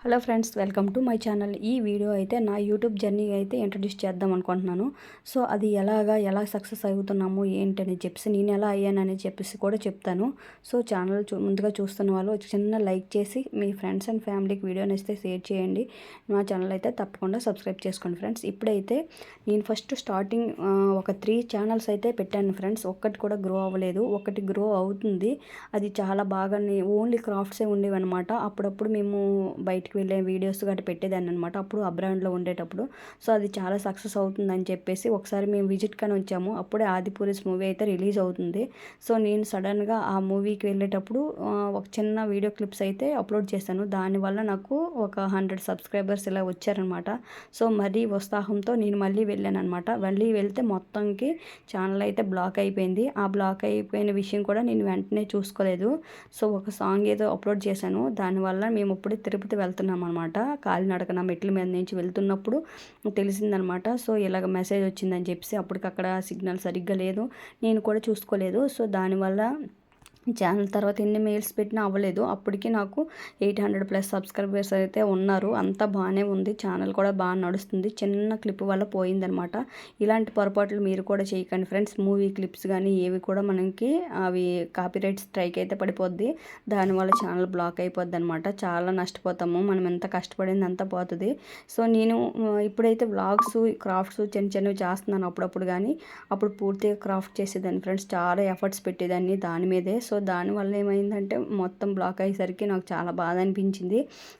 Hello friends, welcome to my channel. ఈ video అయితే నా యూట్యూబ్ జర్నీ అయితే ఇంట్రడ్యూస్ చేద్దాం అనుకుంటున్నాను. సో అది ఎలా సక్సెస్ అవుతున్నాము ఏంటని చెప్పేసి, నేను ఎలా అయ్యానని చెప్పేసి కూడా చెప్తాను. సో ఛానల్ ముందుగా చూస్తున్న వాళ్ళు చిన్న లైక్ చేసి మీ ఫ్రెండ్స్ అండ్ ఫ్యామిలీకి వీడియోని ఇస్తే షేర్ చేయండి. మా ఛానల్ అయితే తప్పకుండా సబ్స్క్రైబ్ చేసుకోండి ఫ్రెండ్స్. ఇప్పుడైతే నేను ఫస్ట్ స్టార్టింగ్ ఒక 3 ఛానల్స్ అయితే పెట్టాను ఫ్రెండ్స్. ఒక్కటి కూడా గ్రో అవ్వలేదు, ఒకటి గ్రో అవుతుంది. అది చాలా బాగా ఓన్లీ క్రాఫ్ట్సే ఉండేవన్నమాట. అప్పుడప్పుడు మేము బయటికి వెళ్ళే వీడియోస్ గట్రా పెట్టేదాన్ని అనమాట, అప్పుడు అబ్రాడ్లో ఉండేటప్పుడు. సో అది చాలా సక్సెస్ అవుతుందని చెప్పేసి ఒకసారి మేము విజిట్ కానీ వచ్చాము. అప్పుడే ఆదిపురుష్ మూవీ అయితే రిలీజ్ అవుతుంది. సో నేను సడన్గా ఆ మూవీకి వెళ్ళేటప్పుడు ఒక చిన్న వీడియో క్లిప్స్ అయితే అప్లోడ్ చేశాను. దానివల్ల నాకు ఒక 100 సబ్స్క్రైబర్స్ ఇలా వచ్చారనమాట. సో మరీ ఉత్సాహంతో నేను మళ్ళీ వెళ్ళాను అనమాట. మళ్ళీ వెళ్తే మొత్తంకి ఛానల్ అయితే బ్లాక్ అయిపోయింది. ఆ బ్లాక్ అయిపోయిన విషయం కూడా నేను వెంటనే చూసుకోలేదు. సో ఒక సాంగ్ ఏదో అప్లోడ్ చేశాను, దానివల్ల మేము ఇప్పుడు తిరుపతి వెళ్తున్నాం అనమాట. కాలినడకన మెట్ల మీద నుంచి వెళ్తున్నప్పుడు తెలిసిందనమాట. సో ఇలాగ మెసేజ్ వచ్చిందని చెప్పేసి, అప్పటికక్కడ సిగ్నల్ సరిగ్గా లేదు, నేను కూడా చూసుకోలేదు. సో దానివల్ల ఛానల్ తర్వాత ఎన్ని మెయిల్స్ పెట్టినా అవ్వలేదు. అప్పటికి నాకు 800+ సబ్స్క్రైబర్స్ అయితే ఉన్నారు. అంతా బాగానే ఉంది, ఛానల్ కూడా బాగా నడుస్తుంది. చిన్న క్లిప్ వల్ల పోయిందనమాట. ఇలాంటి పొరపాట్లు మీరు కూడా చేయకండి ఫ్రెండ్స్. మూవీ క్లిప్స్ కానీ ఏవి కూడా మనకి అవి కాపీరైట్ స్ట్రైక్ అయితే పడిపోద్ది. దానివల్ల ఛానల్ బ్లాక్ అయిపోద్ది అనమాట. చాలా నష్టపోతాము, మనం ఎంత కష్టపడింది అంతా పోతుంది. సో నేను ఇప్పుడైతే వ్లాగ్స్, క్రాఫ్ట్స్ చిన్నవి చేస్తున్నాను అప్పుడప్పుడు. కానీ అప్పుడు పూర్తిగా క్రాఫ్ట్ చేసేదాన్ని ఫ్రెండ్స్, చాలా ఎఫర్ట్స్ పెట్టేదాన్ని దాని మీదే. సో దానివల్ల ఏమైందంటే మొత్తం బ్లాక్ అయ్యేసరికి నాకు చాలా బాధ అనిపించింది.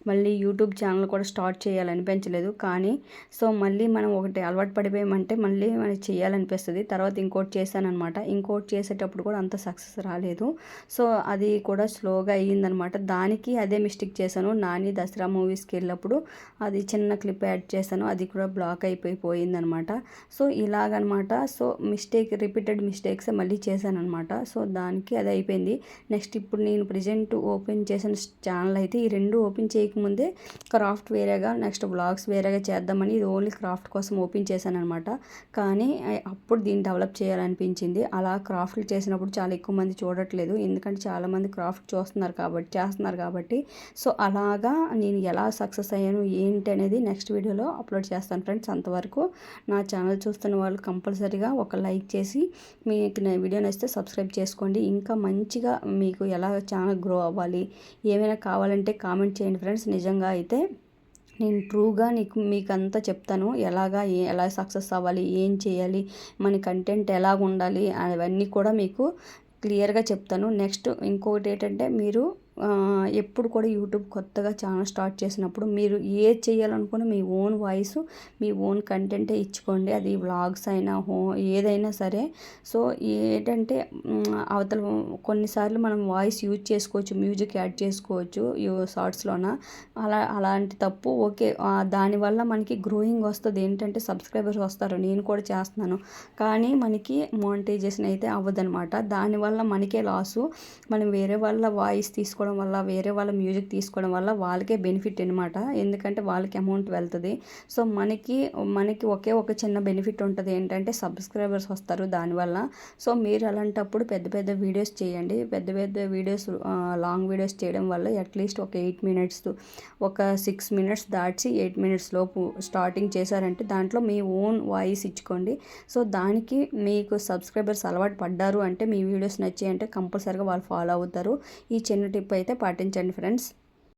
మళ్ళీ యూట్యూబ్ ఛానల్ కూడా స్టార్ట్ చేయాలనిపించలేదు. కానీ సో మళ్ళీ మనం ఒకటి అలవాటు పడిపోయామంటే మళ్ళీ మనకి చేయాలనిపిస్తుంది. తర్వాత ఇంకోటి చేశానమాట. ఇంకోటి చేసేటప్పుడు కూడా అంత సక్సెస్ రాలేదు. సో అది కూడా స్లోగా అయ్యిందనమాట. దానికి అదే మిస్టేక్ చేశాను. నాని దసరా మూవీస్కి వెళ్ళినప్పుడు అది చిన్న క్లిప్ యాడ్ చేశాను, అది కూడా బ్లాక్ అయిపోయిందనమాట. సో ఇలాగనమాట. సో రిపీటెడ్ మిస్టేక్స్ మళ్ళీ చేశానమాట. సో దానికి అది అయిపోయింది. నెక్స్ట్ ఇప్పుడు నేను ప్రజెంట్ ఓపెన్ చేసిన ఛానల్ అయితే ఈ 2 ఓపెన్ చేయకముందే క్రాఫ్ట్ వేరేగా, నెక్స్ట్ వ్లాగ్స్ వేరేగా చేద్దామని ఇది ఓన్లీ క్రాఫ్ట్ కోసం ఓపెన్ చేశాను అనమాట. కానీ అప్పుడు దీన్ని డెవలప్ చేయాలనిపించింది. అలా క్రాఫ్ట్లు చేసినప్పుడు చాలా ఎక్కువ మంది చూడట్లేదు, ఎందుకంటే చాలామంది క్రాఫ్ట్ చేస్తున్నారు కాబట్టి. సో అలాగా నేను ఎలా సక్సెస్ అయ్యాను ఏంటి అనేది నెక్స్ట్ వీడియోలో అప్లోడ్ చేస్తాను ఫ్రెండ్స్. అంతవరకు నా ఛానల్ చూస్తున్న వాళ్ళు కంపల్సరీగా ఒక లైక్ చేసి మీకు నా వీడియో నచ్చితే సబ్స్క్రైబ్ చేసుకోండి. ఇంకా మంచిగా మీకు ఎలా ఛానల్ గ్రో అవ్వాలి, ఏమైనా కావాలంటే కామెంట్ చేయండి ఫ్రెండ్స్. నిజంగా అయితే నేను ట్రూగా మీకంతా చెప్తాను, ఎలా సక్సెస్ అవ్వాలి, ఏం చేయాలి, మన కంటెంట్ ఎలాగ ఉండాలి అవన్నీ కూడా మీకు క్లియర్గా చెప్తాను. నెక్స్ట్ ఇంకొకటి ఏంటంటే, మీరు ఎప్పుడు కూడా యూట్యూబ్ కొత్తగా ఛానల్ స్టార్ట్ చేసినప్పుడు మీరు ఏది చేయాలనుకున్నా మీ ఓన్ వాయిస్, మీ ఓన్ కంటెంటే ఇచ్చుకోండి. అది వ్లాగ్స్ అయినా ఏదైనా సరే. సో ఏంటంటే అవతల కొన్నిసార్లు మనం వాయిస్ యూజ్ చేసుకోవచ్చు, మ్యూజిక్ యాడ్ చేసుకోవచ్చు షార్ట్స్లోన. అలాంటి తప్పు ఓకే. దానివల్ల మనకి గ్రోయింగ్ వస్తుంది, ఏంటంటే సబ్స్క్రైబర్స్ వస్తారు, నేను కూడా చేస్తున్నాను. కానీ మనకి మోనిటైజేషన్ అయితే అవ్వదనమాట. దానివల్ల మనకే లాసు. మనం వేరే వాళ్ళ వాయిస్ తీసుకోవడం వల్ల, వేరే వాళ్ళ మ్యూజిక్ తీసుకోవడం వల్ల వాళ్ళకే బెనిఫిట్ అనమాట, ఎందుకంటే వాళ్ళకి అమౌంట్ వెళ్తుంది. సో మనకి ఒక చిన్న బెనిఫిట్ ఉంటుంది, ఏంటంటే సబ్స్క్రైబర్స్ వస్తారు దానివల్ల. సో మీరు అలాంటప్పుడు పెద్ద వీడియోస్ చేయండి. పెద్ద వీడియోస్, లాంగ్ వీడియోస్ చేయడం వల్ల అట్లీస్ట్ ఒక 8 మినిట్స్, ఒక 6 మినిట్స్ దాటి 8 మినిట్స్ లోపు స్టార్టింగ్ చేశారంటే దాంట్లో మీ ఓన్ వాయిస్ ఇచ్చుకోండి. సో దానికి మీకు సబ్స్క్రైబర్స్ అలవాటు పడ్డారు అంటే, మీ వీడియోస్ నచ్చాయంటే కంపల్సరీగా వాళ్ళు ఫాలో అవుతారు. ఈ చిన్న టిప్ అయితే పాటించండి ఫ్రెండ్స్.